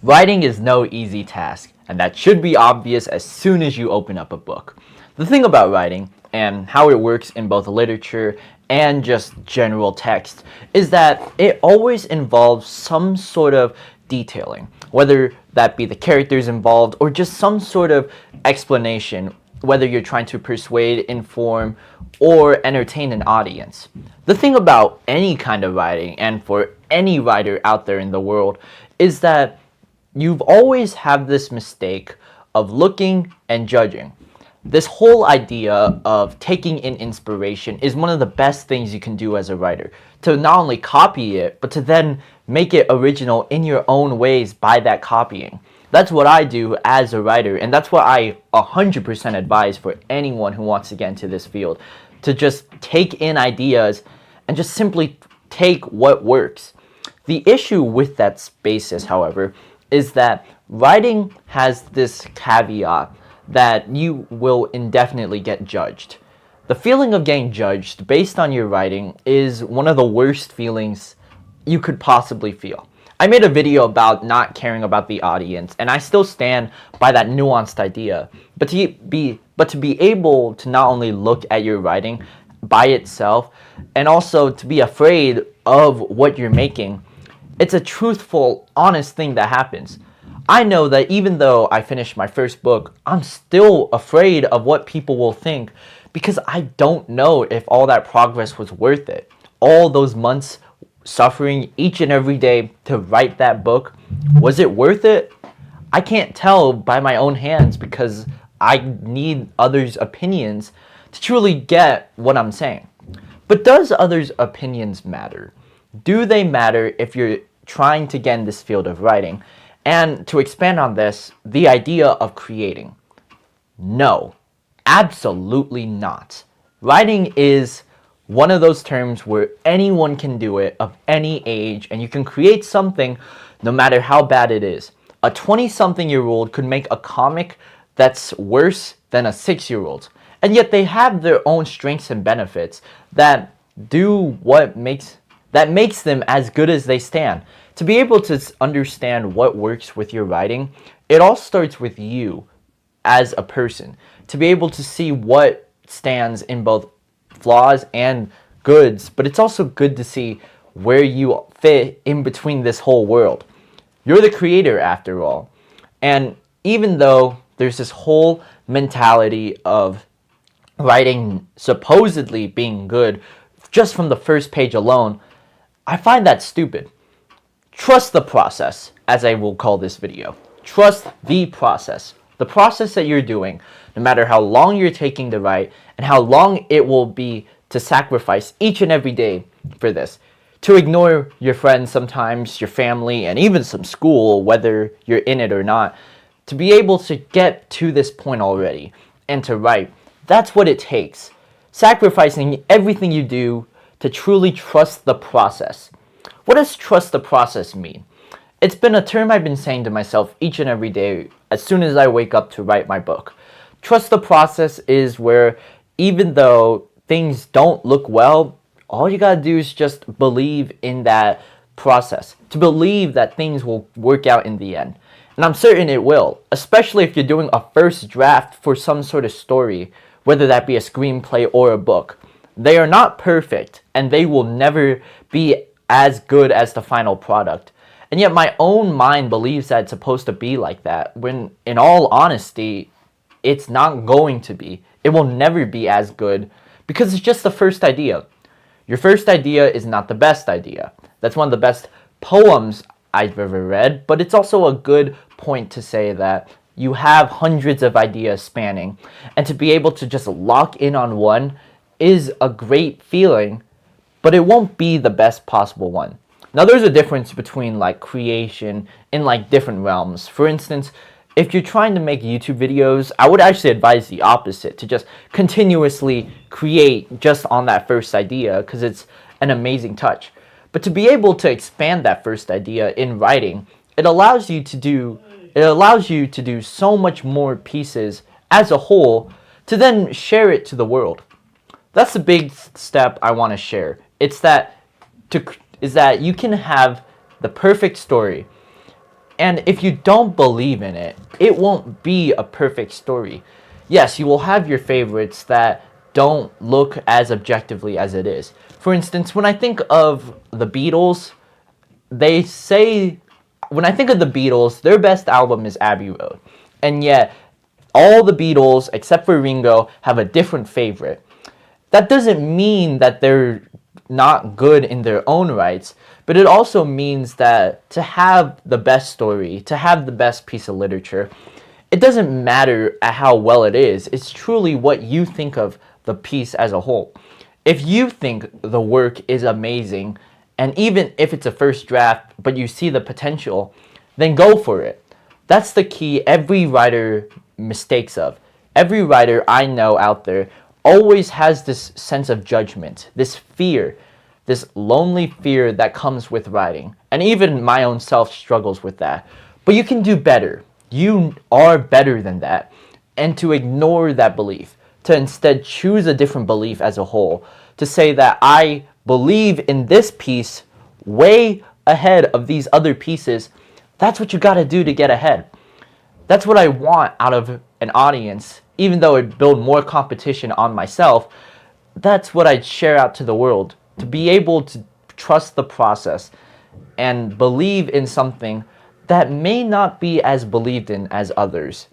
Writing is no easy task, and that should be obvious as soon as you open up a book. The thing about writing, and how it works in both literature and just general text, is that it always involves some sort of detailing, whether that be the characters involved or just some sort of explanation, whether you're trying to persuade, inform, or entertain an audience. The thing about any kind of writing, and for any writer out there in the world, is that you've always had this mistake of looking and judging. This whole idea of taking in inspiration is one of the best things you can do as a writer. To not only copy it, but to then make it original in your own ways by that copying. That's what I do as a writer, and that's what I 100% advise for anyone who wants to get into this field. To just take in ideas and just simply take what works. The issue with that basis, however, is that writing has this caveat that you will indefinitely get judged. The feeling of getting judged based on your writing is one of the worst feelings you could possibly feel. I made a video about not caring about the audience, and I still stand by that nuanced idea. But to be able to not only look at your writing by itself, and also to be afraid of what you're making, it's a truthful, honest thing that happens. I know that even though I finished my first book, I'm still afraid of what people will think because I don't know if all that progress was worth it. All those months suffering each and every day to write that book, was it worth it? I can't tell by my own hands because I need others' opinions to truly get what I'm saying. But does others' opinions matter? Do they matter if you're trying to get in this field of writing? And to expand on this, the idea of creating. No, absolutely not. Writing is one of those terms where anyone can do it of any age, and you can create something no matter how bad it is. A 20-something-year-old could make a comic that's worse than a 6-year-old. And yet they have their own strengths and benefits that makes them as good as they stand. To be able to understand what works with your writing, it all starts with you as a person. To be able to see what stands in both flaws and goods, but it's also good to see where you fit in between this whole world. You're the creator after all. And even though there's this whole mentality of writing supposedly being good just from the first page alone, I find that stupid. Trust the process, as I will call this video. Trust the process. The process that you're doing, no matter how long you're taking to write and how long it will be to sacrifice each and every day for this. To ignore your friends sometimes, your family, and even some school, whether you're in it or not. To be able to get to this point already and to write, that's what it takes. Sacrificing everything you do to truly trust the process. What does trust the process mean? It's been a term I've been saying to myself each and every day as soon as I wake up to write my book. Trust the process is where even though things don't look well, all you gotta do is just believe in that process. To believe that things will work out in the end. And I'm certain it will, especially if you're doing a first draft for some sort of story, whether that be a screenplay or a book. They are not perfect, and they will never be as good as the final product. And yet my own mind believes that it's supposed to be like that, when in all honesty, it's not going to be. It will never be as good, because it's just the first idea. Your first idea is not the best idea. That's one of the best poems I've ever read, but it's also a good point to say that you have hundreds of ideas spanning, and to be able to just lock in on one is a great feeling, but it won't be the best possible one. Now there's a difference between like creation in like different realms. For instance, if you're trying to make YouTube videos, I would actually advise the opposite, to just continuously create just on that first idea, because it's an amazing touch. But to be able to expand that first idea in writing, it allows you to do so much more pieces as a whole to then share it to the world. That's the big step I want to share. It's that you can have the perfect story, And if you don't believe in it, it won't be a perfect story. Yes, you will have your favorites that don't look as objectively as it is. For instance, when I think of the Beatles, they say, when I think of the Beatles, their best album is Abbey Road. And yet, all the Beatles, except for Ringo, have a different favorite. That doesn't mean that they're not good in their own rights, but it also means that to have the best story, to have the best piece of literature, it doesn't matter how well it is. It's truly what you think of the piece as a whole. If you think the work is amazing, and even if it's a first draft, but you see the potential, then go for it. That's the key every writer mistakes of. Every writer I know out there always has this sense of judgment, this fear, this lonely fear that comes with writing. And even my own self struggles with that. But you can do better. You are better than that. And to ignore that belief, to instead choose a different belief as a whole, to say that I believe in this piece way ahead of these other pieces, that's what you got to do to get ahead. That's what I want out of an audience, even though it build more competition on myself. That's what I'd share out to the world, to be able to trust the process and believe in something that may not be as believed in as others.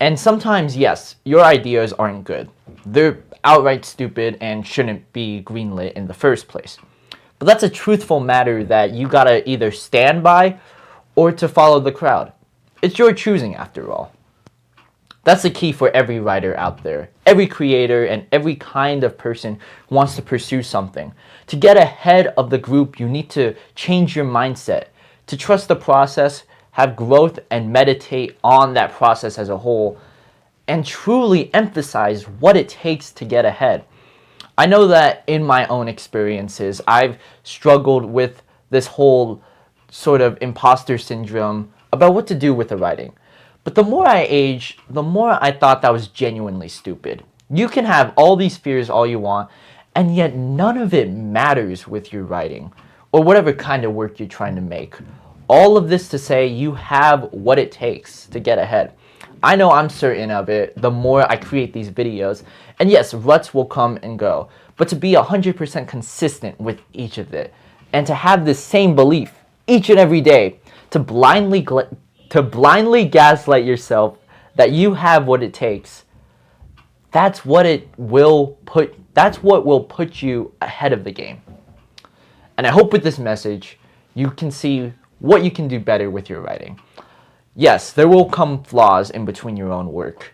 And sometimes, yes, your ideas aren't good. They're outright stupid and shouldn't be greenlit in the first place. But that's a truthful matter that you gotta either stand by or to follow the crowd. It's your choosing after all. That's the key for every writer out there, every creator, and every kind of person who wants to pursue something. To get ahead of the group, you need to change your mindset, to trust the process, have growth, and meditate on that process as a whole, and truly emphasize what it takes to get ahead. I know that in my own experiences, I've struggled with this whole sort of imposter syndrome about what to do with the writing. But the more I aged, the more I thought that was genuinely stupid. You can have all these fears all you want, and yet none of it matters with your writing, or whatever kind of work you're trying to make. All of this to say you have what it takes to get ahead. I know I'm certain of it the more I create these videos, and yes, ruts will come and go, but to be 100% consistent with each of it, and to have this same belief each and every day, to blindly gaslight yourself that you have what it takes, that's what will put you ahead of the game. And I hope with this message you can see what you can do better with your writing. Yes, there will come flaws in between your own work,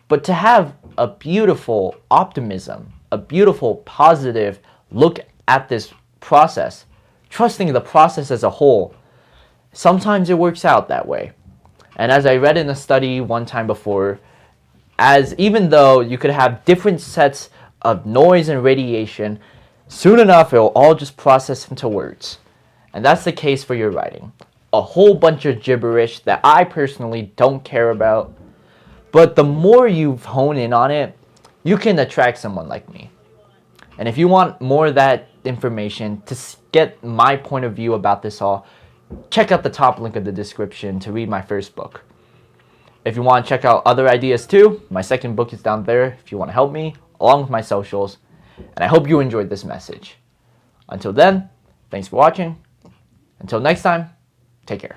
but to have a beautiful optimism, a beautiful positive look at this process, trusting the process as a whole, sometimes it works out that way. And as I read in a study one time before, as even though you could have different sets of noise and radiation, soon enough it will all just process into words. And that's the case for your writing. A whole bunch of gibberish that I personally don't care about. But the more you hone in on it, you can attract someone like me. And if you want more of that information to get my point of view about this all, check out the top link of the description to read my first book. If you want to check out other ideas too, my second book is down there if you want to help me, along with my socials. And I hope you enjoyed this message. Until then, thanks for watching. Until next time, take care.